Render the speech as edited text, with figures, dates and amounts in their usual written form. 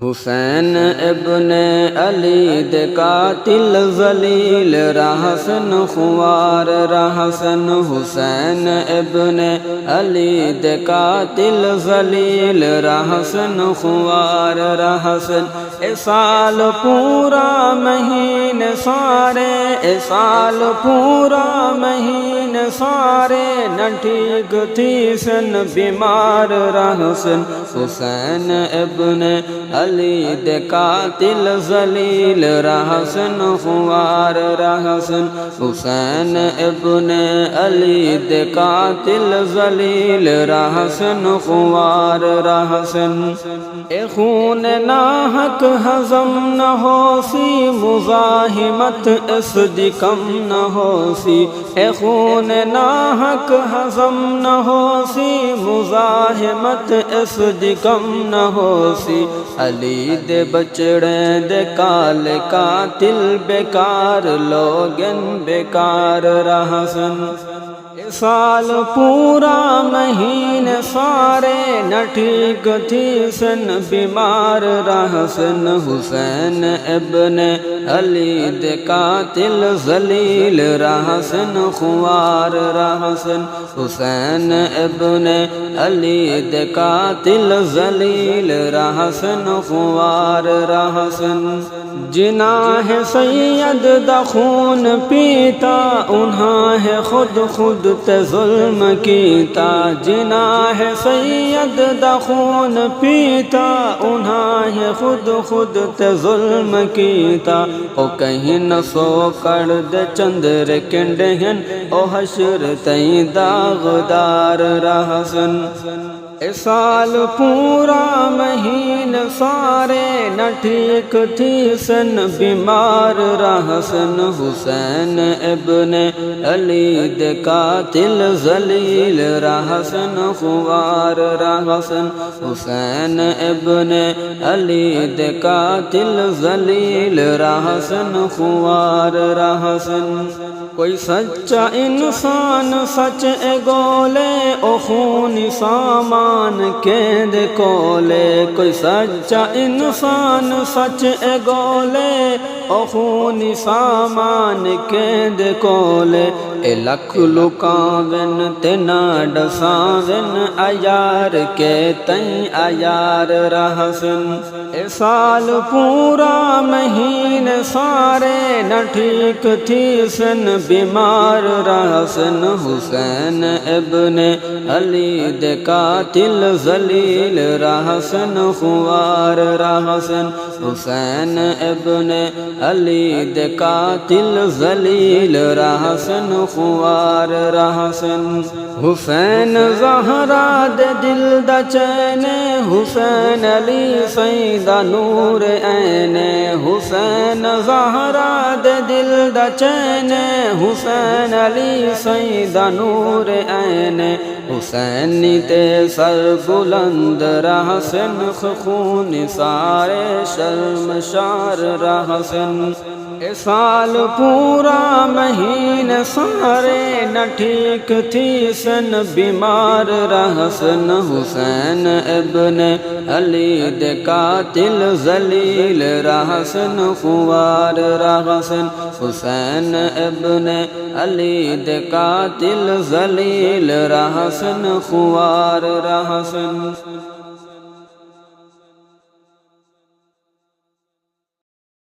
حسین ابن علی دے قاتل ذلیل رحسن خوار رحسن حسین ابن علی دے قاتل ذلیل رحسن خوار رحسن اے سال پورا مہین سارے اے سال پورا مہین سارے نہ ٹھیک تھی سن بیمار رحسن حسین ابن علی دے قاتل ذلیل رحسن خوار رحسن حسین ابن علی دے قاتل ذلیل رحسن خوار رحسن اے خون ناحق ہضم نہ ہو سی مزاحمت اس دی کم نہ ہو سی اے خون ناحق ہضم نہ ہو سی مزاحمت اس دی کم نہ ہو سی علی دے بچڑے دے کال قاتل بیکار لوگن بیکار رحسن سال پورا مہین سارے نہ ٹھیک تھی سن بیمار رحسن حسین ابن علی دے قاتل ذلیل رحسن خوار رحسن حسین ابن علی دے قاتل ذلیل رحسن خوار رحسن جناح سید دا خون پیتا انہاں ہے خود خود تے ظلم کیتا جناح سید دا خون پیتا انہاں ہے خود خود تے ظلم کیتا او کہیں نہ سو کڑ دے چندر کنڈہن او حشر تئیں داغدار رحسن اے سال پورا مہین سارے نہ ٹھیک تھی سن بیمار رحسن حسین ابن علی دے قاتل ذلیل رحسن خوار رحسن حسین ابن علی دے قاتل ذلیل رحسن خوار رحسن کوئی سچا انسان سچ اے گولے او خون سامان کیند کولے کوئی سچا انسان سچ اے گولے او خون سامان کیند کولے اے لکھ لکاوین تے نہ ڈساوین ایار کے تئیں ایار رحسن اے سال پورا مہین سارے نہ ٹھیک تھی سن بیمار رحسن حسین ابن علی دے قاتل ذلیل رحسن خوار رحسن حسین ابن علی دے قاتل ذلیل رحسن خوار رحسن حسین زہرا دے دل دا چین حسین علی سیدہ نور عین حسین زہرا دے دل دا چین حسین علی سیدہ نور عین حسین تے سر بلند رحسن خون سارے شرمشار رحسن اے سال پورا مہین سارے نہ ٹھیک تھی سن بیمار رحسن حسین ابن علی دے قاتل ذلیل رحسن خوار رحسن حسین ابن علی دے قاتل ذلیل رحسن خوار رحسن